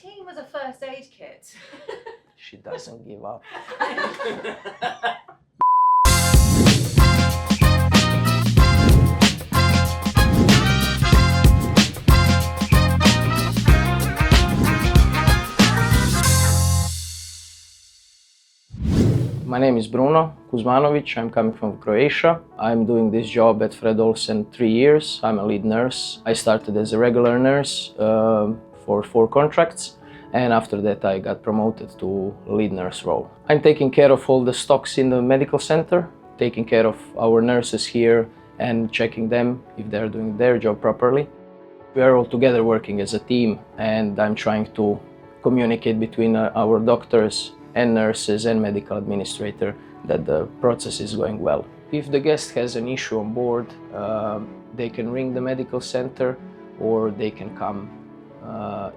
team with a first aid kit? She doesn't give up. My name is Bruno Kuzmanovic. I'm coming from Croatia. I'm doing this job at Fred Olsen 3 years. I'm a lead nurse. I started as a regular nurse for 4 contracts, and after that I got promoted to lead nurse role. I'm taking care of all the stocks in the medical center, taking care of our nurses here and checking them if they're doing their job properly. We are all together working as a team, and I'm trying to communicate between our doctors and nurses and medical administrator that the process is going well. If the guest has an issue on board, they can ring the medical center, or they can come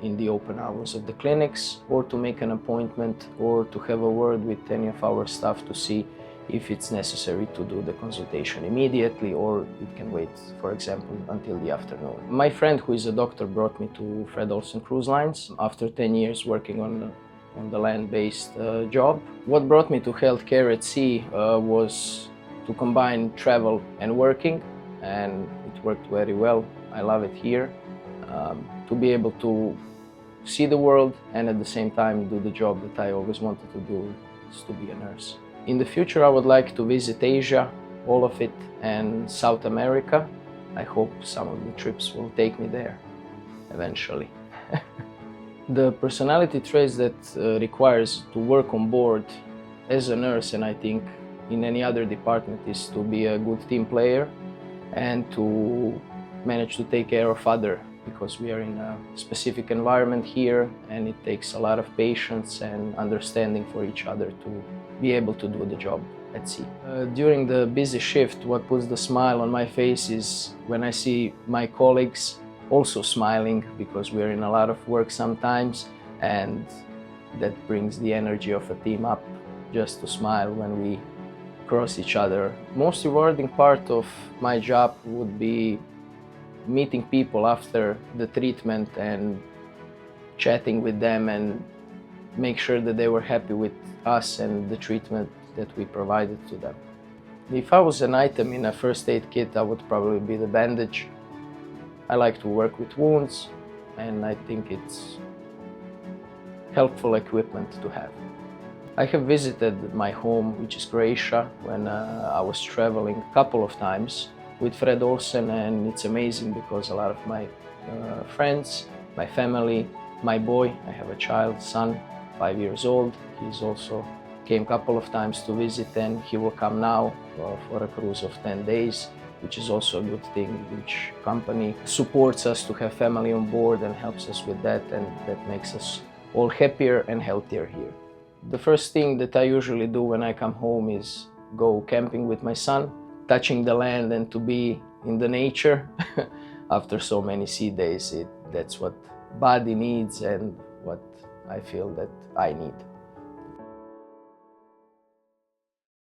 in the open hours of the clinics, or to make an appointment, or to have a word with any of our staff to see if it's necessary to do the consultation immediately, or it can wait, for example, until the afternoon. My friend, who is a doctor, brought me to Fred Olsen Cruise Lines after 10 years working on the land-based job. What brought me to healthcare at sea was to combine travel and working, and it worked very well. I love it here. To be able to see the world and at the same time do the job that I always wanted to do, is to be a nurse. In the future I would like to visit Asia, all of it, and South America. I hope some of the trips will take me there eventually. The personality traits that requires to work on board as a nurse, and I think in any other department, is to be a good team player and to manage to take care of others, because we are in a specific environment here and it takes a lot of patience and understanding for each other to be able to do the job at sea. During the busy shift, what puts the smile on my face is when I see my colleagues also smiling, because we're in a lot of work sometimes, and that brings the energy of a team up, just to smile when we cross each other. Most rewarding part of my job would be meeting people after the treatment and chatting with them and make sure that they were happy with us and the treatment that we provided to them. If I was an item in a first aid kit, I would probably be the bandage. I like to work with wounds, and I think it's helpful equipment to have. I have visited my home, which is Croatia, when I was traveling a couple of times with Fred Olsen, and it's amazing because a lot of my friends, my family, my boy, I have a child, son, 5 years old. He's also came a couple of times to visit, and he will come now for a cruise of 10 days, which is also a good thing, which company supports us to have family on board and helps us with that, and that makes us all happier and healthier here. The first thing that I usually do when I come home is go camping with my son, touching the land and to be in the nature. After so many sea days, that's what body needs and what I feel that I need.